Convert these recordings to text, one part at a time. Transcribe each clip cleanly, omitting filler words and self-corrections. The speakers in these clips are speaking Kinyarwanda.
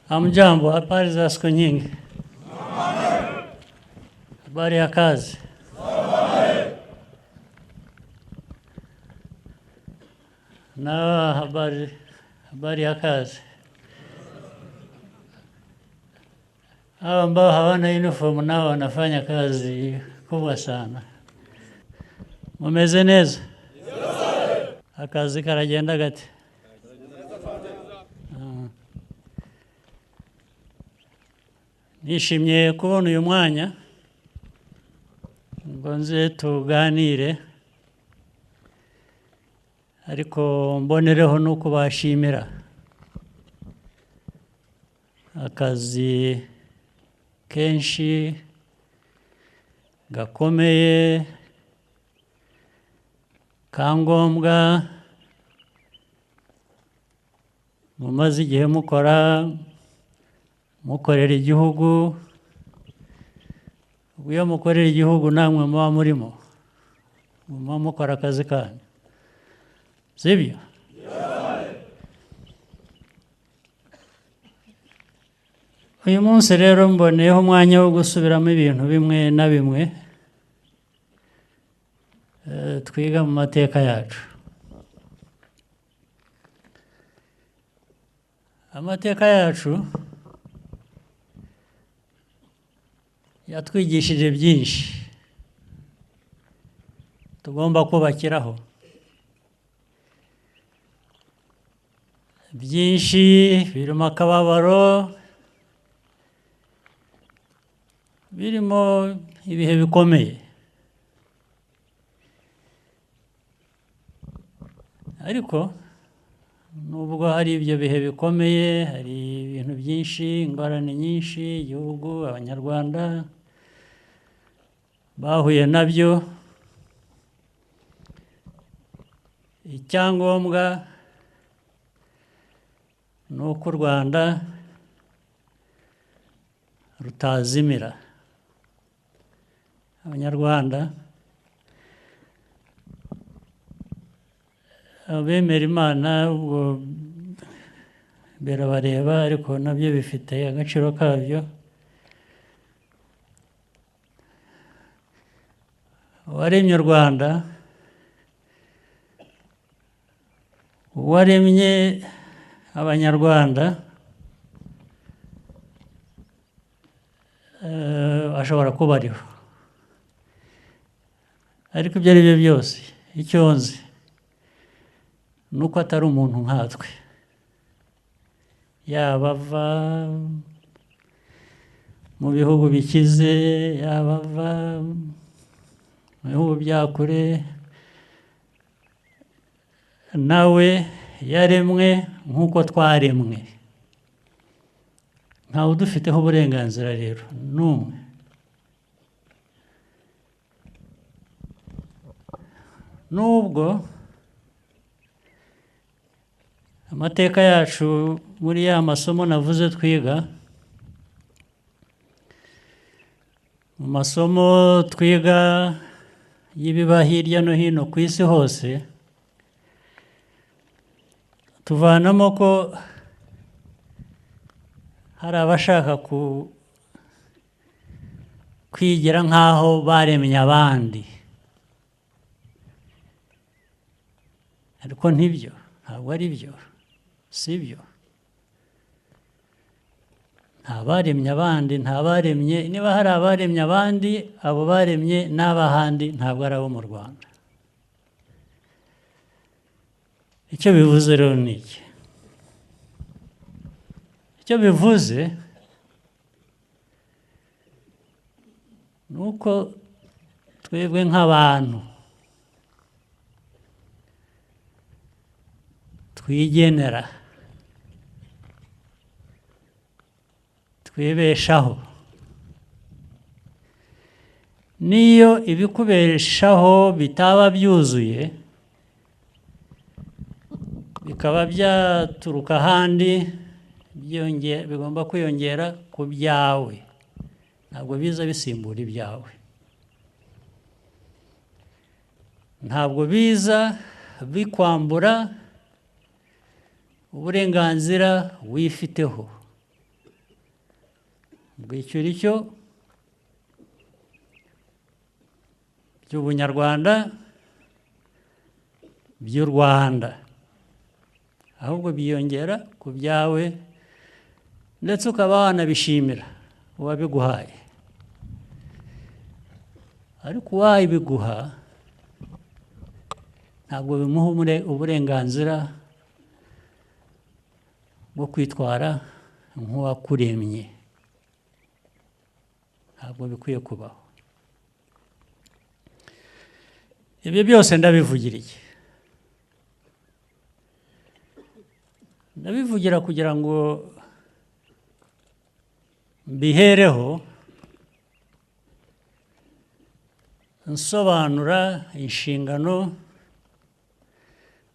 Hamjambo, habari za siku nyingi. Habari ya kazi. Na habari ya kazi. Hao ambao hawana uniform nao wanafanya kazi kubwa sana. Mumeze neza? Akazi karagenda gate? Nishimye kubona uyu mwanya ngo nze tuganire, ariko mbonereho no kubashimira akazi kenshi gakomeye kangombwa mumaze igihe mukorera igihugu. Iyo mukorera igihugu namwe muba murimo, muba mukora akazi kanyu, sibyo? Uyu munsi rero mboneyeho umwanya wo gusubiramo ibintu bimwe na bimwe twiga mu mateka yacu. Amateka yacu yatwigishije byinshi tugomba kubakiraho, byinshi birimo akababaro, birimo ibihe bikomeye, ariko nubwo hari ibyo bihe bikomeye, hari ibintu byinshi, ingorane nyinshi igihugu, abanyarwanda bahuye nabyo. Icyangombwa ni uko u Rwanda rutazimira. Abanyarwanda, abemera Imana ubwo birabareba, ariko nabyo bifite agaciro kabyo. Uwaremye u Rwanda, uwaremye Abanyarwanda, ashobora kuba ariho, ariko ibyo ari byo byose icyo nzi ni uko atari umuntu nkatwe, yaba ava mu bihugu bikize, yaba ava mu bihugu bya kure, nawe yaremwe nk'uko twaremwe. Ntawe udufiteho uburenganzira rero n'umwe. Nubwo amateka yacu muri ya masomo navuze twiga, mu masomo twiga y'ibiba hirya no hino ku isi hose, tuvanamo ko hari abashaka kwigira nk'aho baremye abandi, ariko ntibyo, ntabwo ari byo, si byo. Nta baremye abandi, nta baremye, niba hari abaremye abandi, abo baremye n'abahandi ntabwo ari abo mu Rwanda. Icyo bivuze rero ni iki? Icyo bivuze ni uko twebwe nk'abantu twigenera, twibeshaho. Niyo ibikubeshaho bitaba byuzuye, bikaba byaturuka ahandi, bigomba kwiyongera ku byawe, ntabwo biza bisimbura ibyawe, ntabwo biza bikwambura uburenganzira wifiteho. ubwo icyo uri cyo by'ubunyarwanda by'u Rwanda, ahubwo byiyongera ku byawe ndetse ukaba wanabishimira uwabiguhaye. Ariko uwabiguha ntabwo bimuha uburenganzira bwo kwitwara nk'uwakuremye. Ntabwo bikwiye kubaho. Ibyo byose ndabivugira iki? Ndabivugira kugira ngo mbihereho nsobanura inshingano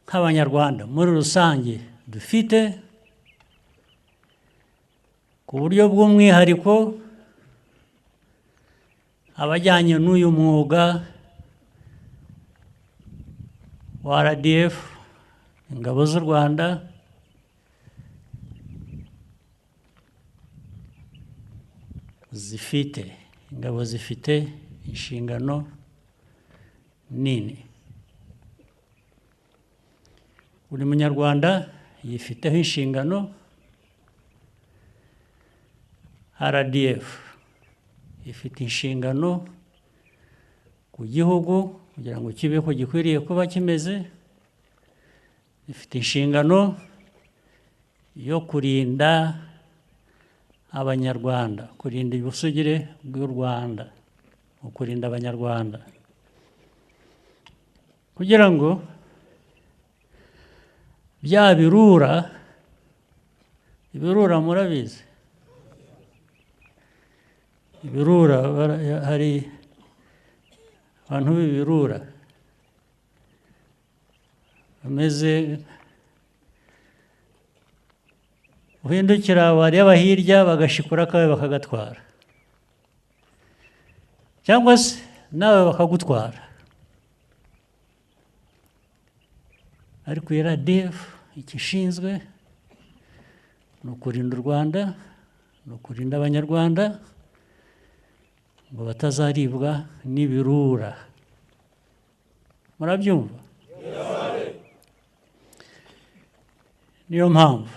nk'Abanyarwanda muri rusange dufite, ku buryo bw'umwihariko abajyanye n'uyu mwuga wa RDF, ingabo z'u Rwanda, ingabo zifite inshingano nini. Buri munyarwanda yifiteho inshingano, RDF ifite inshingano ku gihugu kugira ngo kibeho gikwiriye kuba kimeze, ifite inshingano yo kurinda Abanyarwanda, kurinda ubusugire bw'u Rwanda, kurinda Abanyarwanda, kugira ngo bya birura murabizi, ibirura, hari abantu b'ibirura bameze, uhindukira wareba hirya bagashikura akawe bakagatwara, cyangwa se nawe bakagutwara. Ariko RDF icyo ishinzwe ni ukurinda u Rwanda, ni ukurinda Abanyarwanda ngo batazaribwa n'ibirura. Murabyumva? Niyo mpamvu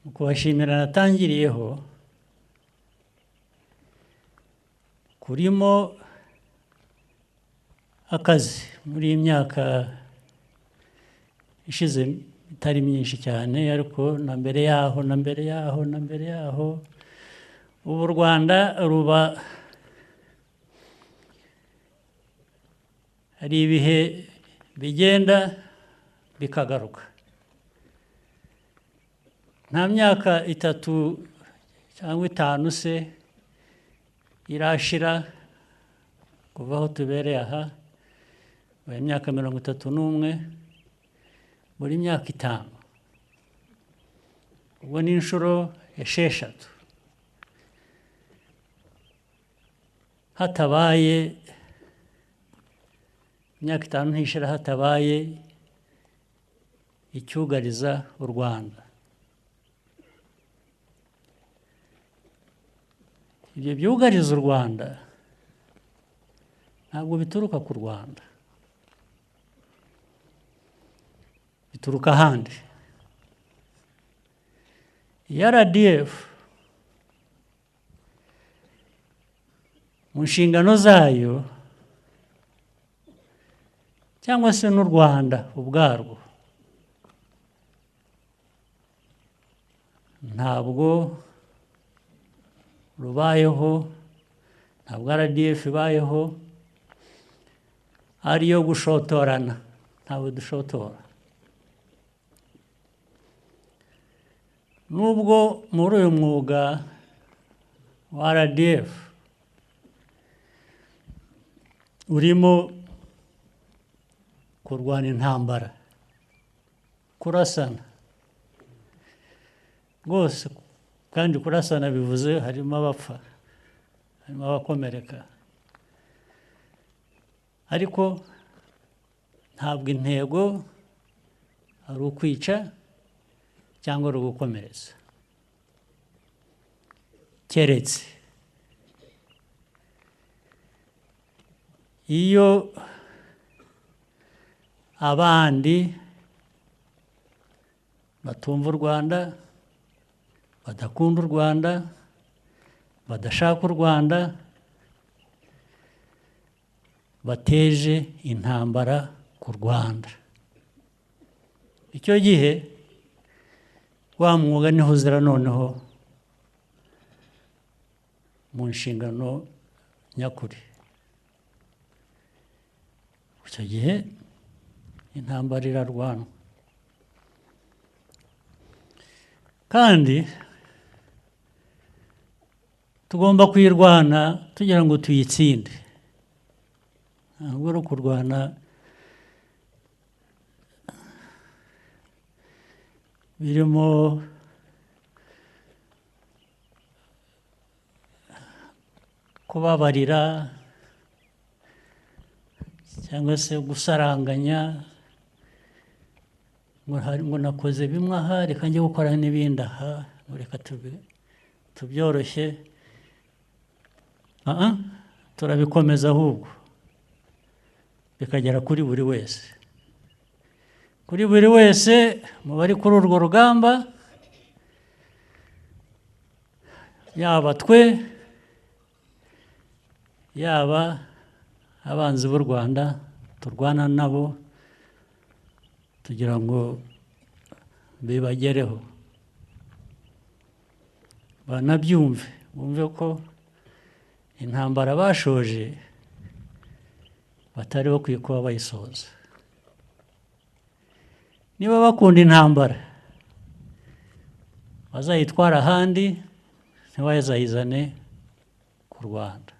mu kubashimira natangiriyeho, kurimo akazi muri iyi myaka ishize itari myinshi cyane, ariko na mbere yaho ubu u Rwanda ruba, hari ibihe bigenda bikagaruka. Nta myaka 3 cyangwa 5 se irashira kuva aho tubereye aha, imyaka 31, buri myaka 5, ubwo ni inshuro 6 hatabaye, imyaka 5 ntishira hatabaye icyugariza u Rwanda. Ibyo byugariza u Rwanda ntabwo bituruka ku Rwanda, bituruka ahandi. RDF mu nshingano zayo, cyangwa se n'u Rwanda ubwarwo, ntabwo rubayeho, ntabwo RDF ibayeho ariyo gushotorana. Ntabwo dushotora. Nubwo muri uyu mwuga wa RDF urimo kurwana intambara, kurasana rwose, kandi kurasana bivuze harimo abapfa, harimo abakomereka, ariko ntabwo intego ari ukwica cyangwa ari ugukomeretsa. keretse iyo abandi batumva u Rwanda, badakunda u Rwanda, badashaka u Rwanda, bateje intambara ku Rwanda. Icyo gihe wa mwuga niho uzira noneho mu nshingano nyakuri. Icyo gihe intambara irarwanwa kandi tugomba kuyirwana tugira ngo tuyitsinde, ntabwo ari ukurwana birimo kubabarira cyangwa se gusaranganya ngo nakoze bimwe aha reka njye gukora n'ibindi aha, reka tubyoroshye. Turabikomeza ahubwo bikagera kuri buri wese, kuri buri wese mu bari kuri urwo rugamba, yaba twe yaba abanzi b'u Rwanda turwana nabo, tugira ngo bibagereho, banabyumve, bumve ko intambara bashoje batari bakwiye kuba bayisoza. Niba bakunda intambara bazayitwara ahandi, ntibazayizane ku Rwanda.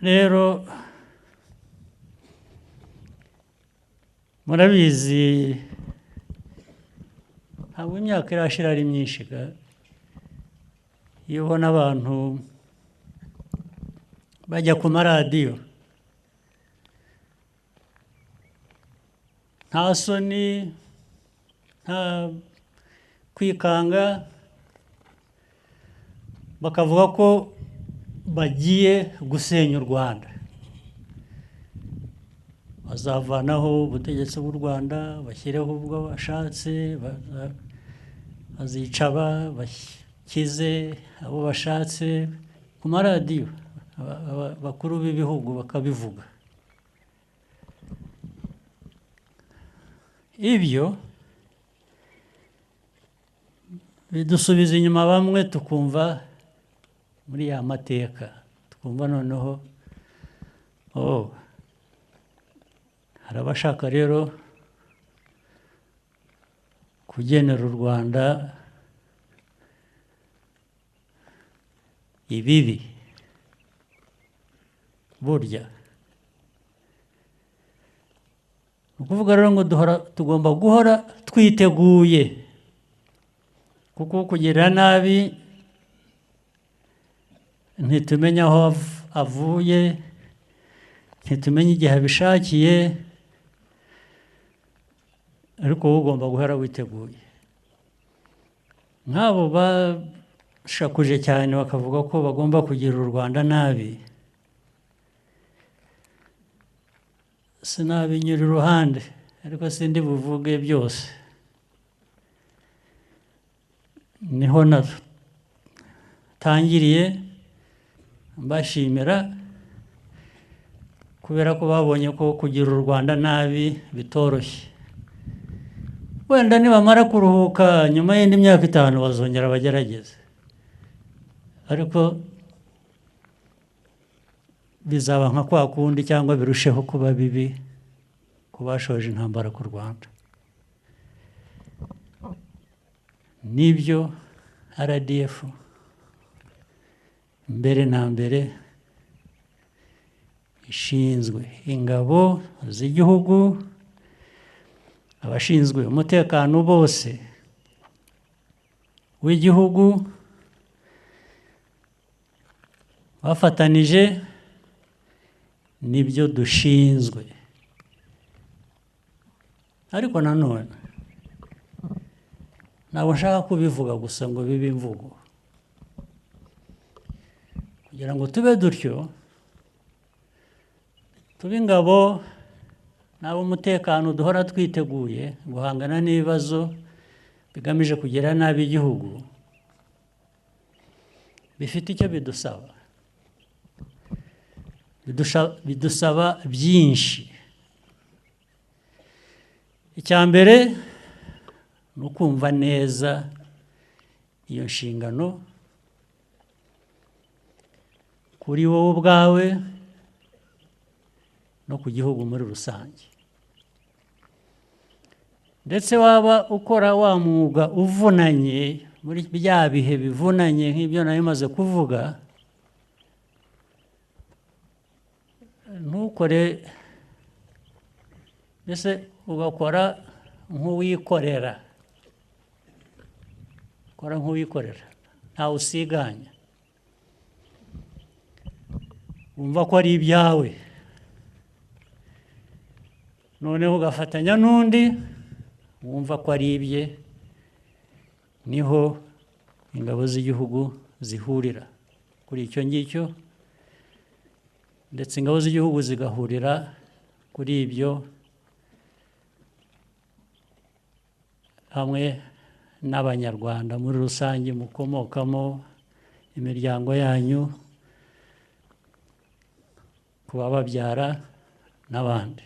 Rero murabizi ntabwo imyaka irashira ari myinshi, iyo ubona abantu bajya ku maradiyo nta soni, nta kwikanga, bakavuga ko bagiye gusenya u Rwanda, bazavanaho ubutegetsi bw'u Rwanda, bashyireho ubwo bashatse, bazica bakize abo bashatse, ku maradiyo bakuru b'ibihugu bakabivuga. Ibyo bidusubiza inyuma bamwe, tukumva muri ya mateka, tukumva noneho hari abashaka rero kugenera u Rwanda ibibi. Burya ni ukuvuga rero ngo tugomba guhora twiteguye, kuko kugirira nabi ntitumenye aho avuye, ntitumenye igihe abishakiye, ariko wowe ugomba guhora witeguye. Nk'abo bashakuje cyane bakavuga ko bagomba kugira u Rwanda nabi, sinabinyura iruhande, ariko sindi buvuge byose. Niho natangiriye mbashimira, kubera ko babonye ko kugira u Rwanda nabi bitoroshye. Wenda nibamara kuruhuka nyuma y'indi myaka 5 bazongera bagerageze, ariko bizaba nka kwa kundi cyangwa birusheho kuba bibi ku bashoje intambara ku Rwanda. Nibyo RDF mbere na mbere ishinzwe, ingabo z'igihugu, abashinzwe umutekano bose w'igihugu bafatanije, nibyo dushinzwe. Ariko nanone ntabwo nshaka kubivuga gusa ngo bibe imvugo, kugira ngo tube dutyo, tube ingabo n'ab'umutekano duhora twiteguye guhangana n'ibibazo bigamije kugira nabi igihugu, bifite icyo bidusaba. Bidusaba byinshi. Icya mbere ni ukumva neza iyo nshingano kuri wowe ubwawe no ku gihugu muri rusange. Ndetse waba ukora wa mwuga uvunanye muri bya bihe bivunanye nk'ibyo nari maze kuvuga, ntukore mbese ugakora nk'uwikorera, ukora nk'uwikorera ntawe usiganya, wumva ko ari ibyawe, noneho ugafatanya n'undi wumva ko ari ibye, niho ingabo z'igihugu zihurira kuri icyo ngicyo, ndetse ingabo z'igihugu zigahurira kuri ibyo hamwe n'Abanyarwanda muri rusange mukomokamo, imiryango yanyu, ku bababyara n'abandi.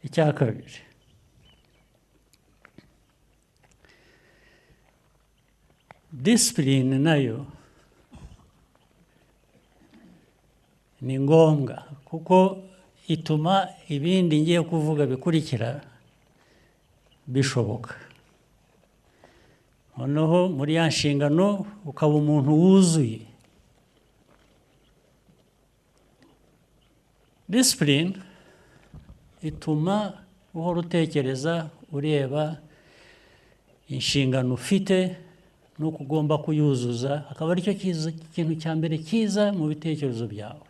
Icya kabiri, disipurine nayo ni ngombwa, kuko ituma ibindi ngiye kuvuga bikurikira bishoboka. Noneho muri ya nshingano ukaba umuntu wuzuye. Disipurine ituma uhora utekereza, ureba inshingano ufite n'uko ugomba kuyuzuza, akaba aricyo kintu cya mbere cyiza mu bitekerezo byawe.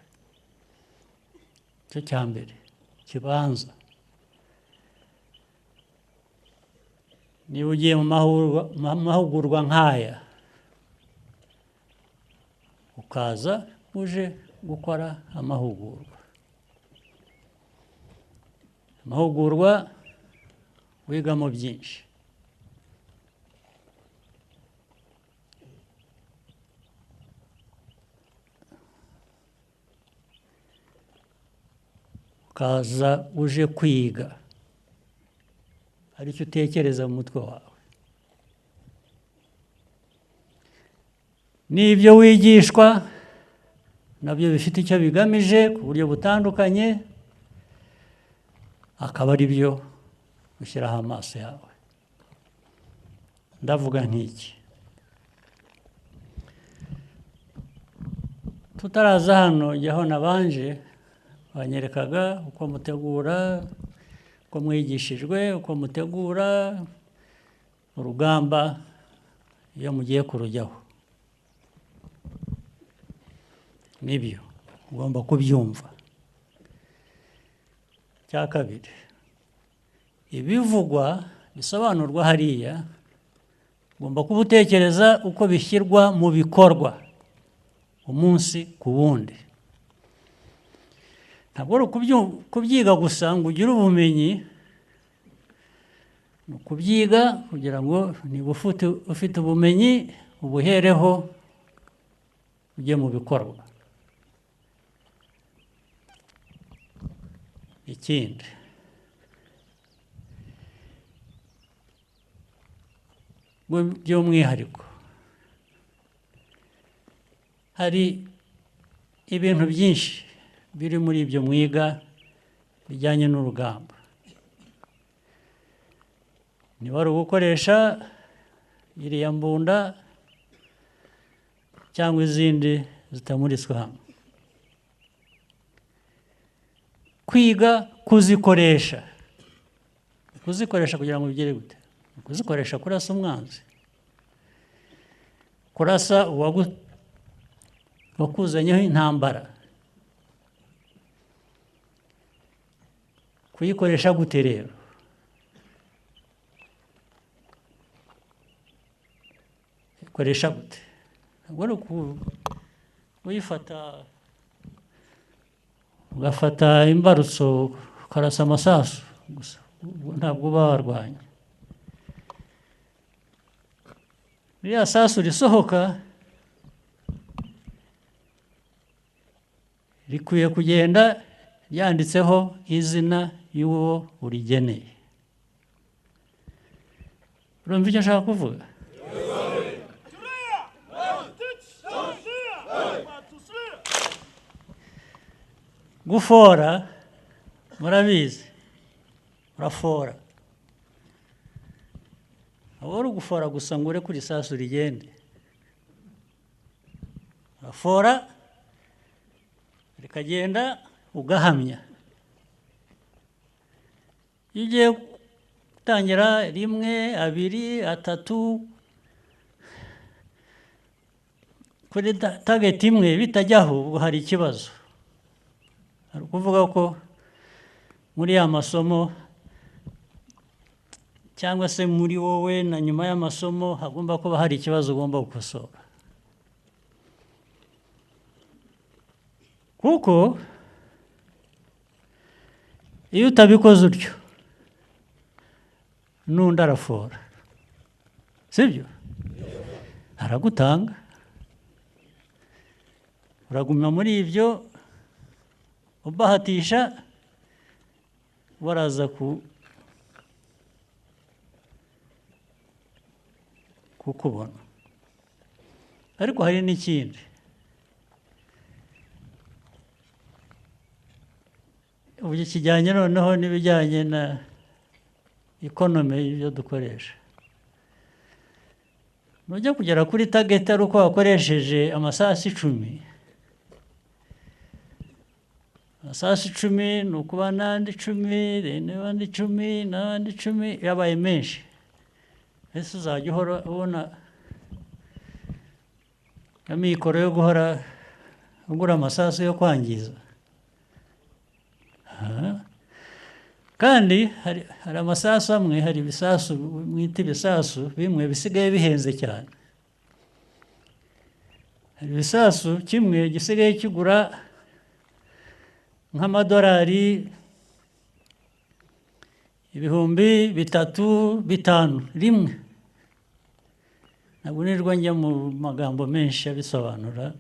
Icyo cya mbere kibanza. Niba ugiye mu mahugurwa nk'aya, ukaza uje gukora amahugurwa, wigamo byinshi. Ukaza uje kwiga, hari icyo utekereza mu mutwe wawe. N'ibyo wigishwa nabyo bifite icyo bigamije ku buryo butandukanye, akaba ari byo ushyiraho amaso yawe. Ndavuga nk'iki: tutaraza hano jyaho nabanje banyerekaga uko mutegura, uko mwigishijwe, uko mutegura urugamba iyo mugiye kurujyaho. Nibyo ugomba kubyumva. Icya kabiri, ibivugwa bisobanurwa hariya ugomba kuba utekereza uko bishyirwa mu bikorwa umunsi ku wundi. Ntabwo ari kubyiga gusa ngo ugire ubumenyi, ni ukubyiga kugira ngo niba ufite ubumenyi ubuhereho ujye mu bikorwa. Ikindi, by'umwihariko hari ibintu byinshi biri muri ibyo mwiga bijyanye n'urugamba. Niba ari ugukoresha iriya mbunda cyangwa izindi zitamuritswe hamwe, kwiga kuzikoresha kugira ngo bigere gute? Kuzikoresha kurasa umwanzi, kurasa wakuzanyeho intambara, kuyikoresha gute rero? Ikoresha gute? Ntabwo ari uyifata ugafata imbarutso ukarasa amasasu gusa, ntabwo uba warwanya. Ririya sasu risohoka rikwiye kugenda ryanditseho izina y'uwo urigeneye. Urumva icyo nshaka kuvuga? Gufora murabizi, urafora. Aba ari ugufora gusa ngo urekure isasu rigende. Urafora rikagenda ugahamya. Iyo ugiye gutangira 1, 2, 3 kuri target imwe bitajyaho, ubwo hari ikibazo. Hari ukuvuga ko muri ya masomo cyangwa se muri wowe na nyuma y'amasomo hagomba kuba hari ikibazo ugomba gukosora. Kuko iyo utabikoze utyo n'undi arafora, sibyo? Aragutanga, uraguma muri ibyo ubahatisha, baraza kukubona. Ariko hari n'ikindi. Ubu kijyanye noneho n'ibijyanye na economy y'ibyo dukoresha. Nujya kugera kuri target ari uko wakoresheje amasasu 10. Amasasu 10 ni ukuba n'andi 10, n'abandi 10, n'abandi 10, yabaye menshi. Ese uzajya uhora ubona amikoro yo guhora ugura amasasu yo kwangiza? Kandi hari amasasu amwe, hari ibisasu mwita ibisasu bimwe bisigaye bihenze cyane. Hari ibisasu kimwe gisigaye kigura nk'amadolari 3,000, 5,000 rimwe. Ntabwo nirwa njya mu magambo menshi abisobanura.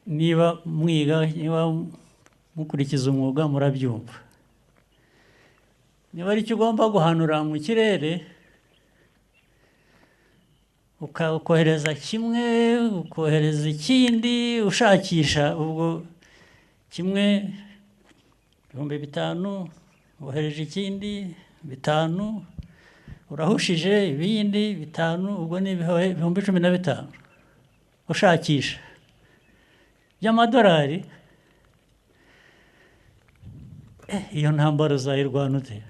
Niba mwiga, niba mukurikiza umwuga murabyumva. Niba ari cyo ugomba guhanura mu kirere, ukohereza kimwe, ukohereza ikindi, ushakisha, ubwo kimwe 5,000, wohereje ikindi 5, urahushije ibindi 5, ubwo ni 15,000 ushakisha by'amadolari. Iyo ntambara uzayirwana ute?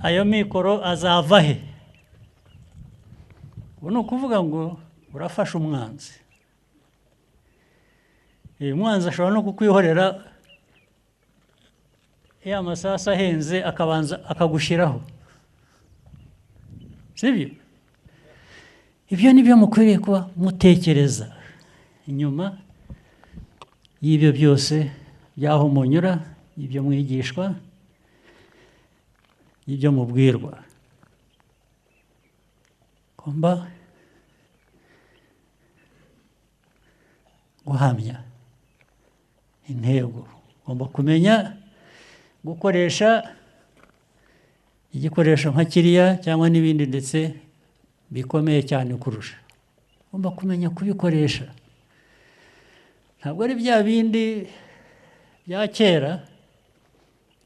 Ayo mikoro azava he? Ubu ni ukuvuga ngo urafasha umwanzi. Umwanzi ashobora no kukwihorera ya masasu ahenze akabanza akagushyiraho, sibyo? Ibyo ni byo mukwiriye kuba mutekereza inyuma y'ibyo byose, by'aho munyura, ibyo mwigishwa, ibyo mubwirwa. Ugomba guhamya intego, ugomba kumenya gukoresha igikoresho nka kiriya cyangwa n'ibindi ndetse bikomeye cyane kurusha. Ugomba kumenya kubikoresha. Ntabwo ari bya bindi bya kera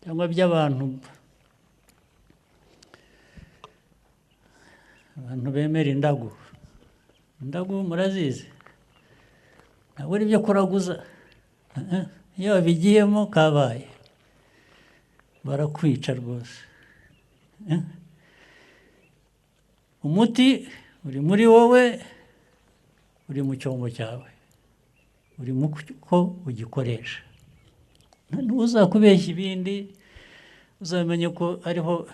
cyangwa by'abantu bemera indagu. Indagu murazizi? Ntabwo ari byo kuraguza. Iyo babigiyemo kabaye, barakwica rwose. Umuti uri muri wowe, uri mu cyombo cyawe, uri mu ko ugikoresha. uzakubeshya ibindi uzamenye ko ariho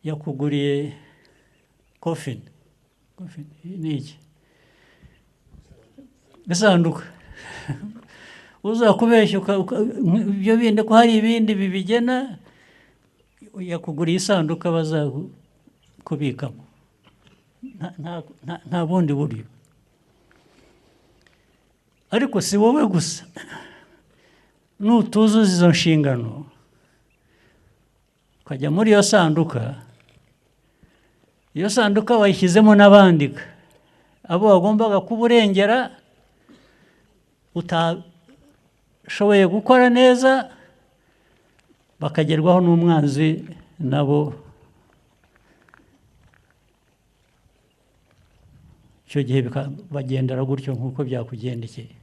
yakuguriye coffin ni iki isanduka uzakubeshya ibyo bindi ko hari ibindi bibigena yakuguriye isanduka bazakubikamo nta bundi buryo ariko si wowe gusa nutuzuza izo nshingano ukajya muri iyo sanduka wayishyizemo n'abandika abo wagombaga kuburengera utashoboye gukora neza bakagerwaho n'umwanzi nabo icyo gihe bagendera gutyo nk'uko byakugendekeye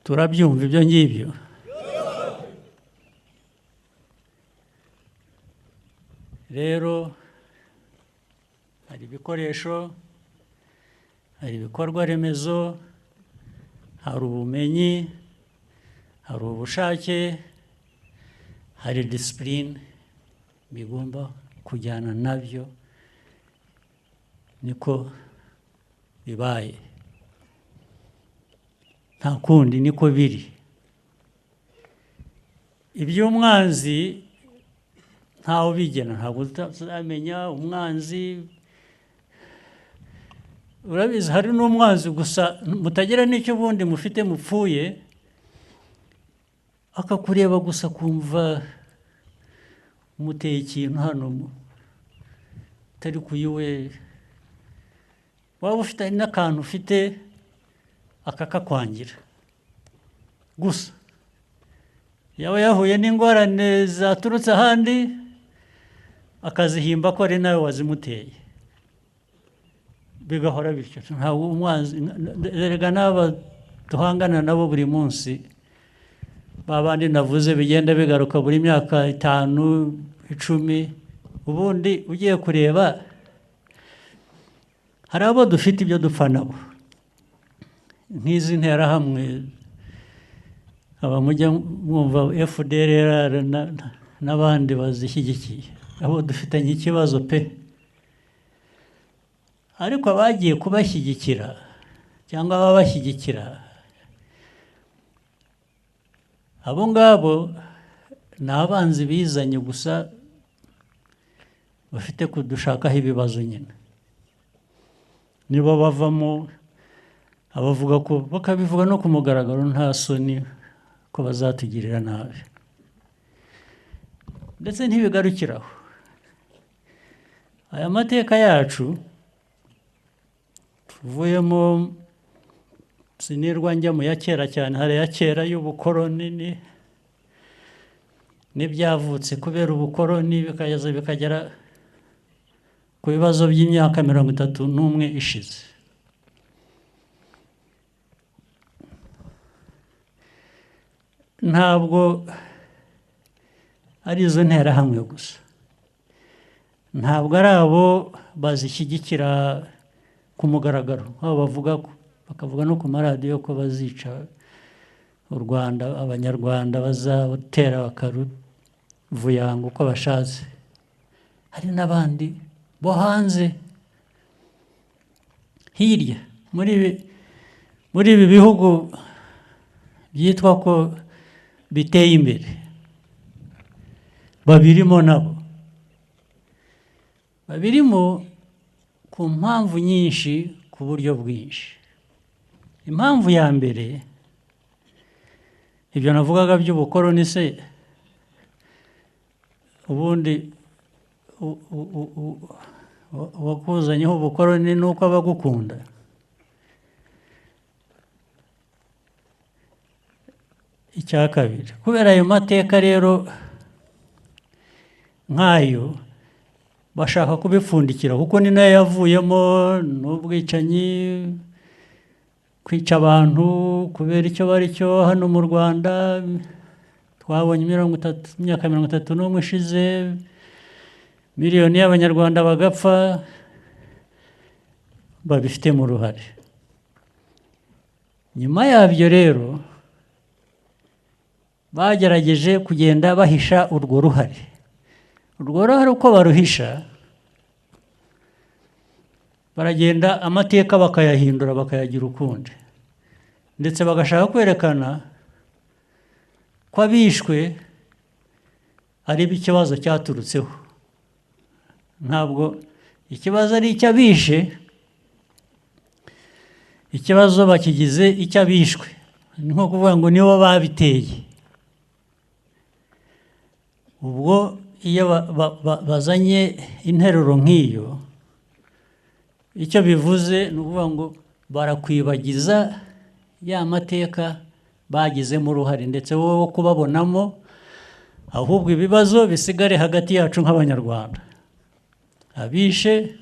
turabyumva ibyo ngibyo rero hari ibikoresho hari ibikorwa remezo hari ubumenyi hari ubushake hari disipurine bigomba kujyana nabyo niko bibaye nta kundi niko biri iby'umwanzi ntawe ubigena ntabwo uzamenya umwanzi urabizi hari n'umwanzi gusa mutagira n'icyo ubundi mufite mupfuye akakureba gusa kumva umuteye ikintu hano utari kuyiwe waba ufite n'akantu ufite akakakwangira gusa yaba yahuye n'ingorane zaturutse ahandi akazihimba ko ari nawe wazimuteye bigahora bityo ntabwo umwanzi erega n'aba duhangana nabo buri munsi babandi navuze bigenda bigaruka buri myaka 5, 10 ubundi ugiye kureba hari abo dufite ibyo dupfa nabo nk'izi nterahamwe abamujya mwumva FDLR n'abandi bazishyigikiye abo dufitanye ikibazo pe ariko abagiye kubashyigikira cyangwa ababashyigikira abo ngabo ni abanzi bizanye gusa bafite kudushakaho ibibazo nyine nibo bavamo abavuga ko bakabivuga no ku mugaragaro nta soni ko bazatugirira nabi ndetse ntibigarukiraho aya mateka yacu tuvuyemo sinirwa njya mu ya kera cyane hari ya kera y'ubukoroni n'ibyavutse kubera ubukoroni bikagera ku bibazo by'imyaka 31 ishize ntabwo ari izo nterahamwe gusa ntabwo ari abo bazishyigikira ku mugaragaro aho bakavuga no ku maradiyo ko bazica u Rwanda abanyarwanda bazatera bakaruvuyanga uko bashatse hari n'abandi bo hanze hirya muri ibi bihugu byitwa ko biteye imbere babirimo nabo babirimo ku mpamvu nyinshi ku buryo bwinshi impamvu ya mbere ibyo navugaga by'ubukoroni se ubundi wakuzanyeho ubukoroni nuko abagukunda icya kabiri kubera ayo mateka rero nk'ayo bashaka kubipfundikira kuko ni nayo yavuyemo n'ubwicanyi kwica abantu kubera icyo bari cyo hano mu Rwanda twabonye imyaka 31 ishize miliyoni y'abanyarwanda bagapfa babifitemo uruhare nyuma yabyo rero bagerageje kugenda bahisha urwo ruhare uko baruhisha baragenda amateka bakayahindura bakayagira ukundi ndetse bagashaka kwerekana ko abishwe ari ikibazo cyaturutseho ntabwo ikibazo ari icy'abishe ikibazo bakigize icy'abishwe ni nko kuvuga ngo nibo babiteye ubwo iyo bazanye interuro nk'iyo icyo bivuze ni ukuvuga ngo barakwibagiza ya mateka bagizemo uruhare ndetse wowe kubabonamo ahubwo ibibazo bisigare hagati yacu nk'abanyarwanda abishe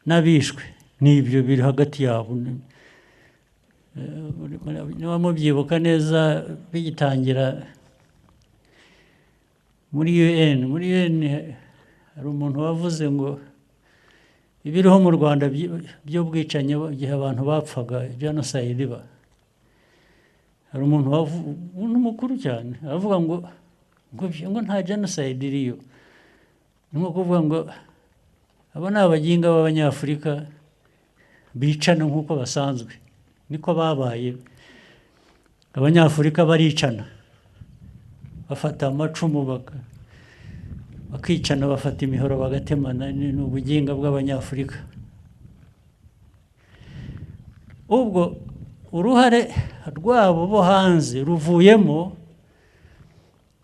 n'abishwe n'ibyo biri hagati yabo niba mubyibuka neza bigitangira muri UN hari umuntu wavuze ngo ibiriho mu Rwanda by'ubwicanyi igihe abantu bapfaga genocide iba hari umuntu mukuru cyane avuga ngo nta genocide iriyo ni nko kuvuga ngo aba ni abaginga b'abanyafurika bicana nk'uko basanzwe niko babaye abanyafurika baricana bafata amacumu bakicana bafata imihoro bagatemana ni ubuginga bw'abanyafurika ubwo uruhare rwabo bo hanze ruvuyemo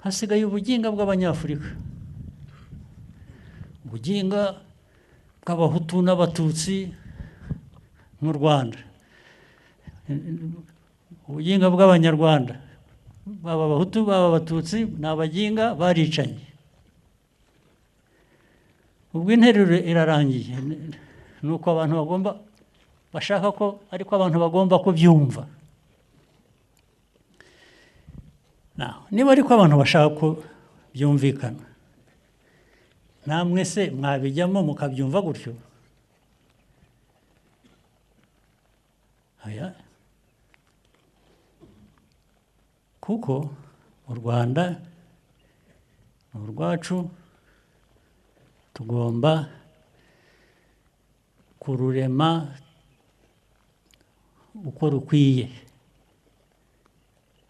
hasigaye ubuginga bw'abanyafurika ubuginga bw'abahutu n'abatutsi mu Rwanda ubuginga bw'abanyarwanda baba abahutu baba abatutsi ni abaginga baricanye ubwo interuro irarangiye ni uko abantu bashaka ko ariko abantu bagomba kubyumva niba ariko abantu bashaka ko byumvikana namwe se mwabijyamo mukabyumva gutyo kuko u Rwanda ni urwacu tugomba kururema uko rukwiye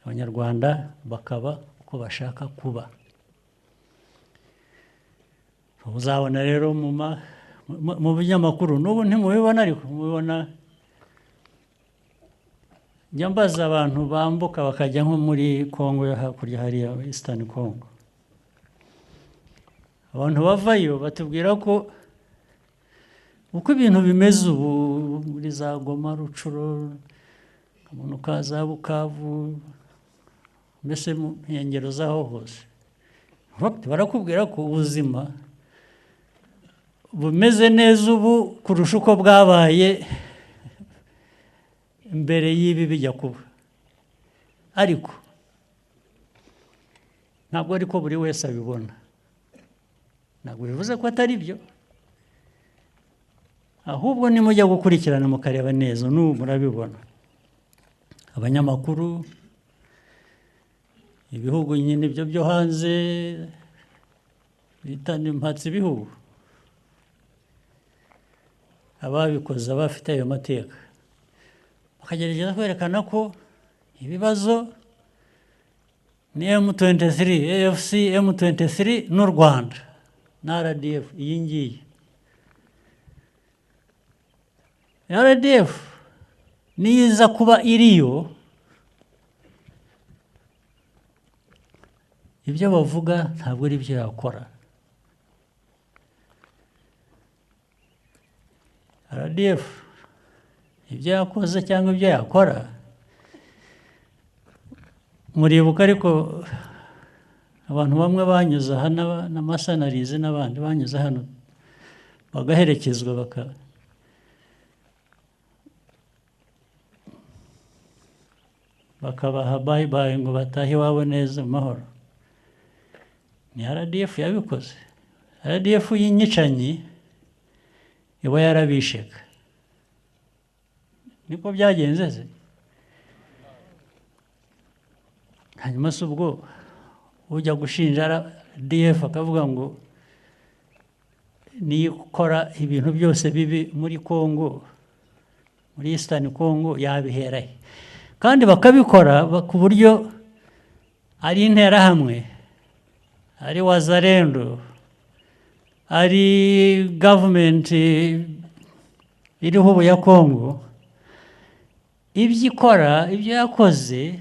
abanyarwanda bakaba uko bashaka kuba uzabona rero mu binyamakuru n'ubu ntimubibona ariko mubibona njya mbaza abantu bambuka bakajya nko muri Congo yo hakurya hariya Eastern Congo abantu bavayo batubwira ko uko ibintu bimeze ubu muri za Goma Rucuro umuntu ukaza Bukavu mbese mu nkengero zaho hose barakubwira ko ubuzima bumeze neza ubu kurusha uko bwabaye mbere y'ibi bijya kuba ariko ntabwo ariko buri wese abibona ntabwo bivuze ko atari byo ahubwo nimujya gukurikirana mukareba neza n'ubu murabibona abanyamakuru ibihugu nyine ibyo byo hanze bita impatse ibihugu ababikoze abafite ayo mateka bakagerageza kwerekana ko ibibazo ni M23 AFC M23 n'u Rwanda na RDF iyi ngiyi RDF niza kuba iriyo ibyo bavuga ntabwo ari byo yakora RDF ibyo yakoze cyangwa ibyo yakora muribuka ariko abantu bamwe banyuze hano n'amasanarize n'abandi banyuze hano bagaherekezwa bakabaha bye bye ngo batahe iwabo neza mu mahoro ni RDF yabikoze RDF y'inyicanyi iba yarabisheka niko byagenze se hanyuma se ubwo ujya gushinja RDF akavuga ngo niyo ikora ibintu byose bibi muri Congo, muri Eastern Congo, yabihera he? Kandi bakabikora ku buryo ari interahamwe, ari Wazalendo, ari government iriho ubu ya Congo, ibyo ikora, ibyo yakoze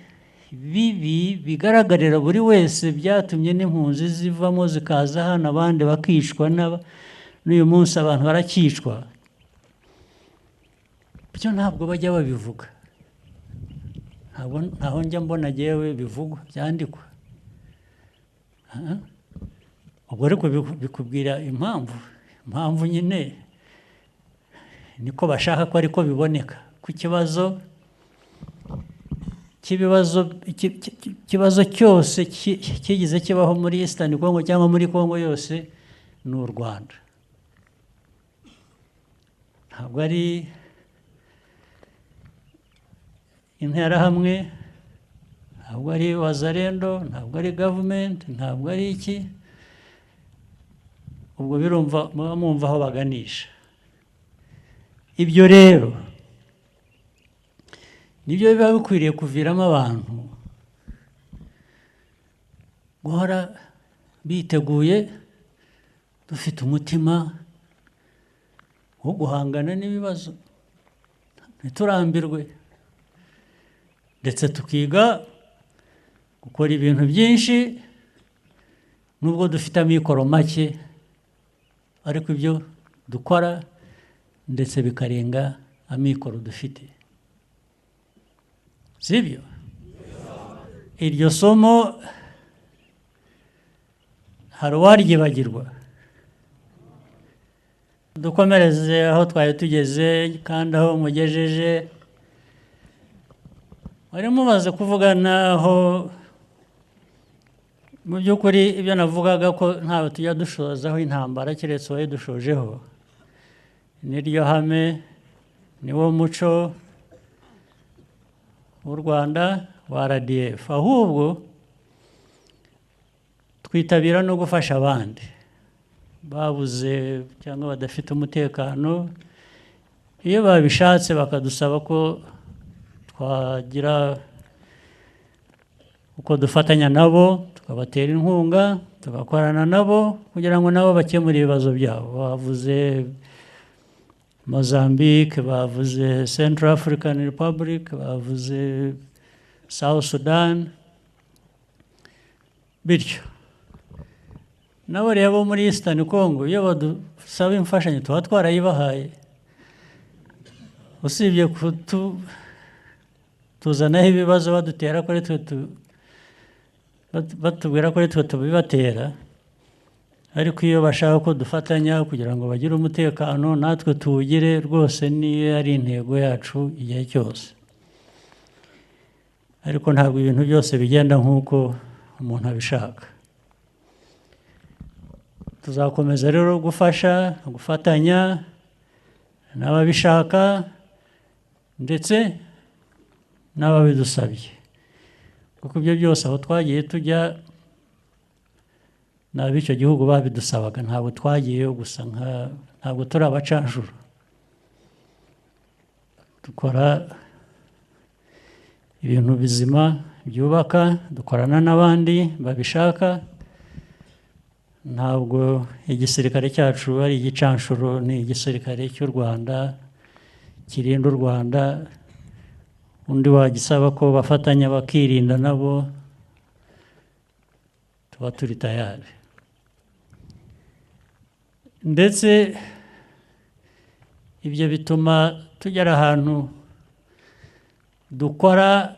bibi bigaragarira buri wese, byatumye n'impunzi zivamo zikaza hano, abandi bakicwa, n'uyu munsi abantu barakicwa. Byo ntabwo bajya babivuga, ntaho njya mbona jyewe bivugwa, byandikwa. Ubwo ariko bikubwira impamvu nyine niko bashaka ko ariko biboneka ku kibazo cyose kigize kibaho muri Eastern Congo cyangwa muri Congo yose ni u Rwanda. Ntabwo ari interahamwe, ntabwo ari Wazalendo, ntabwo ari government, ntabwo ari iki. Ubwo birumva mwumva aho baganisha. Ibyo rero nibyo biba bikwiriye kuviramo abantu guhora biteguye, dufite umutima wo guhangana n'ibibazo, ntiturambirwe, ndetse tukiga gukora ibintu byinshi nubwo dufite amikoro make, ariko ibyo dukora ndetse bikarenga amikoro dufite. Sibyo? Iryo somo hari uwaryibagirwa. Dukomereze aho twari tugeze kandi aho mugejeje. Wari mumaze kuvugana aho mu by'ukuri ibyo navugaga ko ntawe tujya dushozaho intambara keretse uwayidushojeho. Niryo hame, niwo muco w'u Rwanda wa RDF. Ahubwo twitabira no gufasha abandi babuze cyangwa badafite umutekano, iyo babishatse bakadusaba ko twagira uko dufatanya nabo, tukabatera inkunga, tugakorana nabo kugira ngo nabo bakemure ibibazo byabo. Bavuze Mozambique, bavuze Central African Republic, bavuze South Sudan, bityo nabo rero muri Eastern Congo iyo badusaba imfashanyo tuba twarayibahaye, usibye tuzanaho ibibazo badutera kuri twe, batubwira ko twe tubibatera. Ariko iyo bashaka ko dufatanya kugira ngo bagire umutekano, natwe tuwugire rwose, niyo ari intego yacu igihe cyose. Ariko ntabwo ibintu byose bigenda nk'uko umuntu abishaka. Tuzakomeza rero gufasha, gufatanya n'ababishaka ndetse n'ababidusabye, kuko ibyo byose aho twagiye tujya n'ab'icyo gihugu babidusabaga. Ntabwo twagiyeyo gusa, ntabwo turi abacanshuro. Dukora ibintu bizima byubaka, dukorana n'abandi babishaka. Ntabwo igisirikare cyacu ari igicanshuro, ni igisirikare cy'u Rwanda kirinda u Rwanda. Undi wagisaba ko bafatanya bakirinda nabo, tuba turi tayari. Ndetse ibyo bituma tugera ahantu dukora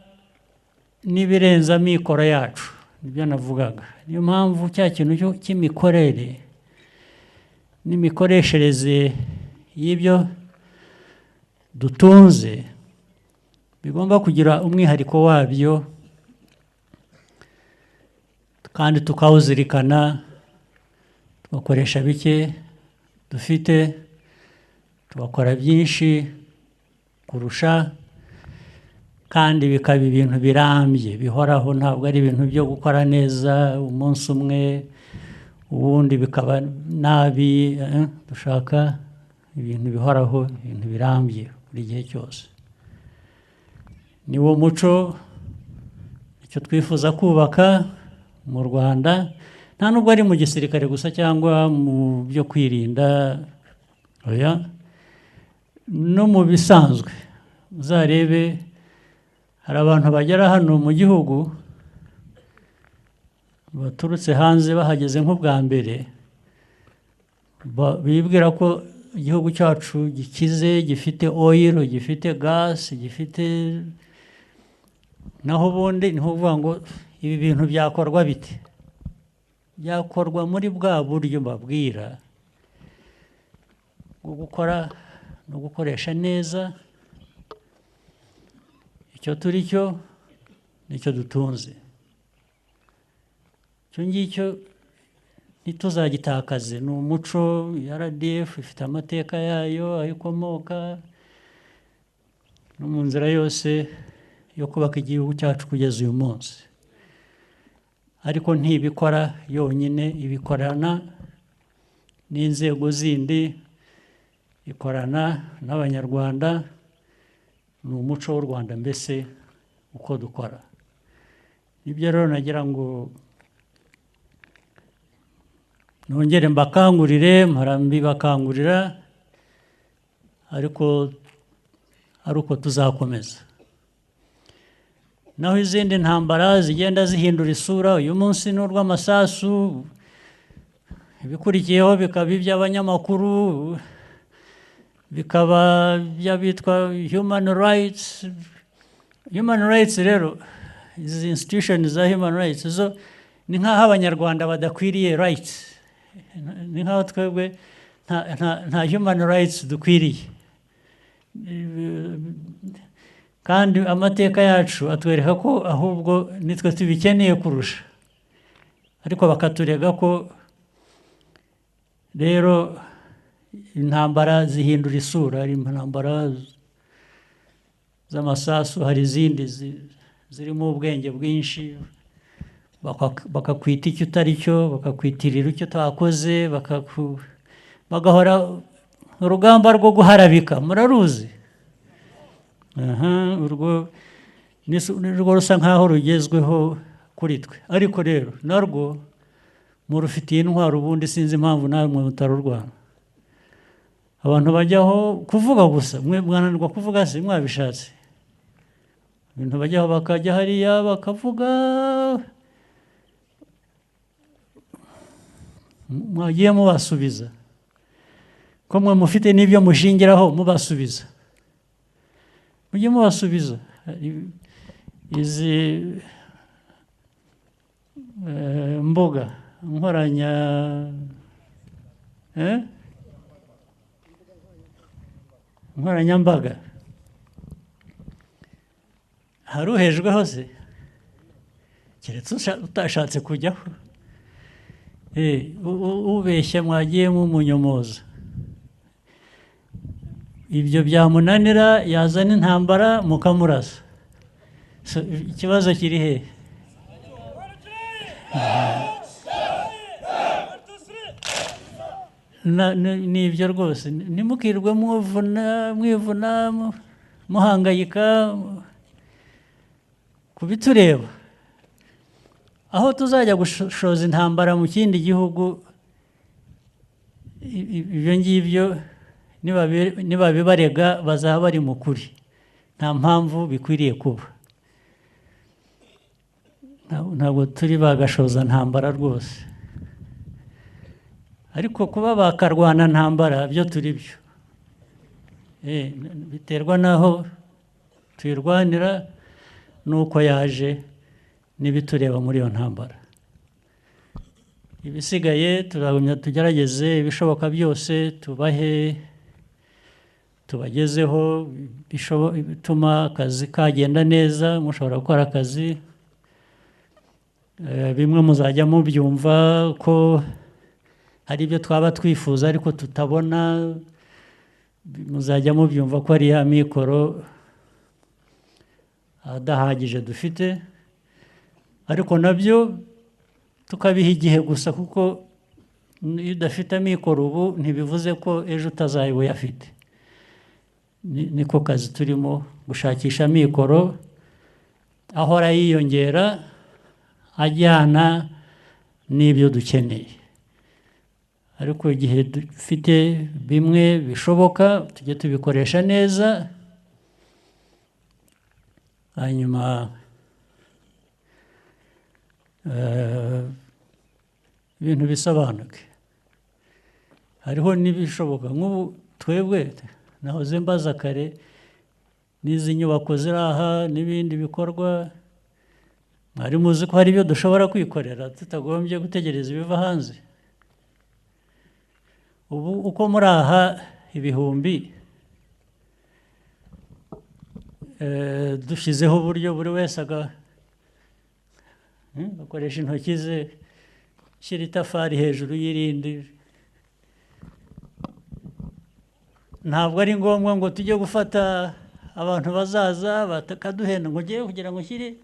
n'ibirenze amikoro yacu, nibyo navugaga. Niyo mpamvu cya kintu cy'imikorere n'imikoreshereze y'ibyo dutunze bigomba kugira umwihariko wabyo, kandi tukawuzirikana, tugakoresha bike dufite, tugakora byinshi kurusha, kandi bikaba ibintu birambye bihoraho, ntabwo ari ibintu byo gukora neza umunsi umwe ubundi bikaba nabi. Dushaka ibintu bihoraho, ibintu birambye buri gihe cyose. Niwo muco icyo twifuza kubaka mu Rwanda, nta nubwo ari mu gisirikare gusa cyangwa mu byo kwirinda, oya, no mu bisanzwe. Uzarebe hari abantu bagera hano mu gihugu baturutse hanze, bahageze nk'ubwa mbere, bibwira ko igihugu cyacu gikize, gifite oil, gifite gas, gifite, naho ubundi ni ukuvuga ngo ibi bintu byakorwa bite? Byakorwa muri bwa buryo mbabwira bwo gukora no gukoresha neza icyo turi cyo nicyo dutunze. Icyo ngicyo ntituzagitakaze. Ni umuco, RDF ifite amateka yayo, aho ikomoka, no mu nzira yose yo kubaka igihugu cyacu kugeza uyu munsi. Ariko ntibikora yonyine, ibikorana n'inzego zindi, ikorana n'Abanyarwanda. Ni umuco w'u Rwanda mbese uko dukora. Nibyo rero nagira ngo nongere mbakangurire, mbibakangurira, ariko ari uko tuzakomeza. Naho izindi ntambara zigenda zihindura isura, uyu munsi ni urw'amasasu, ibikurikiyeho bikaba iby'abanyamakuru, bikaba by'abitwa human rights. Human rights rero, izi institutions za human rights zo ni nk'aho Abanyarwanda badakwiriye rights, ni nk'aho twebwe nta human rights dukwiriye. Kandi amateka yacu atwereka ko ahubwo nitwe tubikeneye kurusha, ariko bakaturega ko rero intambara zihindura isura. Hari intambara z'amasasu, hari izindi zirimo ubwenge bwinshi, bakakwita icyo utari cyo, bakakwitirira icyo utakoze, bagahora urugamba rwo guharabika, muraruzi? Urwo nirwo rusa nkaho rugezweho kuri twe, ariko rero narwo murufitiye intwaro, ubundi sinzi impamvu namwe mutarurwana. Abantu bajyaho kuvuga gusa, mwe mwananirwa kuvuga se mwabishatse. Ibintu bajyaho bakajya hariya bakavuga, mwagiye mubasubiza ko mwe mufite n'ibyo mushingiraho, mubasubiza, mujye mubasubiza. Izi mbuga nkoranyambaga, hari uhejweho se? Keretse utashatse kujyaho. Ubeshya mwagiye mumunyomoza. Ibyo byamunanira yazana intambara mukamurasa. Ikibazo kiri he? Ni ibyo rwose. Ntimukirwe mwivuna muhangayika kubitureba. Aho tuzajya gushoza intambara mu kindi gihugu, ibyo ngibyo nibabibarega bazaba bari mu kuri. Nta mpamvu bikwiriye kuba. Ntabwo turi bagashoza ntambara rwose. Ariko kuba bakarwana ntambara byo turi byo. Biterwa n'aho tuyirwanira n'uko yaje n'ibitureba muri iyo ntambara. Ibisigaye turagumya tugerageze ibishoboka byose, tubagezeho bituma akazi kagenda neza. Mushobora gukora akazi, bimwe muzajya mubyumva ko hari ibyo twaba twifuza ariko tutabona, muzajya mubyumva ko ari ya mikoro adahagije dufite, ariko nabyo tukabiha igihe gusa, kuko iyo udafite amikoro ubu ntibivuze ko ejo utazayiba uyafite. Niko kazi turimo, gushakisha amikoro ahora yiyongera ajyana n'ibyo dukeneye, ariko igihe dufite bimwe bishoboka tujye tubikoresha neza, hanyuma ibintu bisobanuke. Hariho n'ibishoboka, nk'ubu twebwe nahoze mbaza kare, n'izi nyubako ziri aha n'ibindi bikorwa, mwari muzi ko hari ibyo dushobora kwikorera tutagombye gutegereza ibiva hanze. Ubu uko muri aha ibihumbi, dushyizeho uburyo buri wese akoresha intoki ze, shyira itafari hejuru y'irindi. Ntabwo ari ngombwa ngo tujye gufata abantu bazaza bakaduhenda ngo ngiye kugira ngo nshyire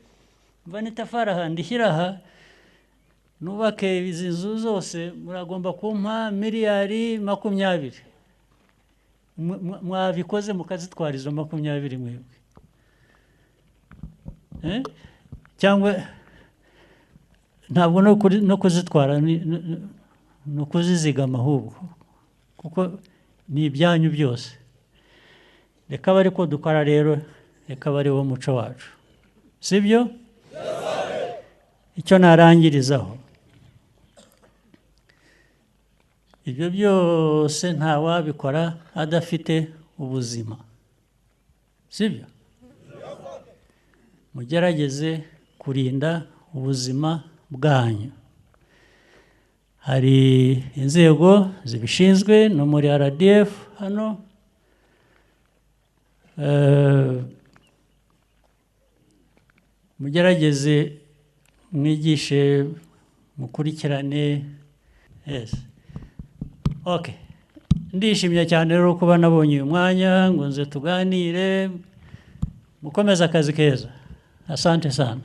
mvane itafari aha ndishyire aha nubake izi nzu zose, muragomba kumpa miliyari 20. Mwabikoze mukazitwara izo 20 mwebwe, cyangwa ntabwo no kuzitwara, no kuzizigama ahubwo, kuko ni ibyanyu byose. Reka bari ko dukora rero, reka bari wo muco wacu, sibyo? Icyo narangirizaho, ibyo byose ntawabikora adafite ubuzima, sibyo? Mugerageze kurinda ubuzima bwanyu. Hari inzego zibishinzwe no muri RDF hano, mugerageze mwigishe, mukurikirane. Yes. Okay. Ndishimye cyane rero kuba nabonye uyu mwanya ngo nze tuganire. Mukomeze akazi keza. Asante sana.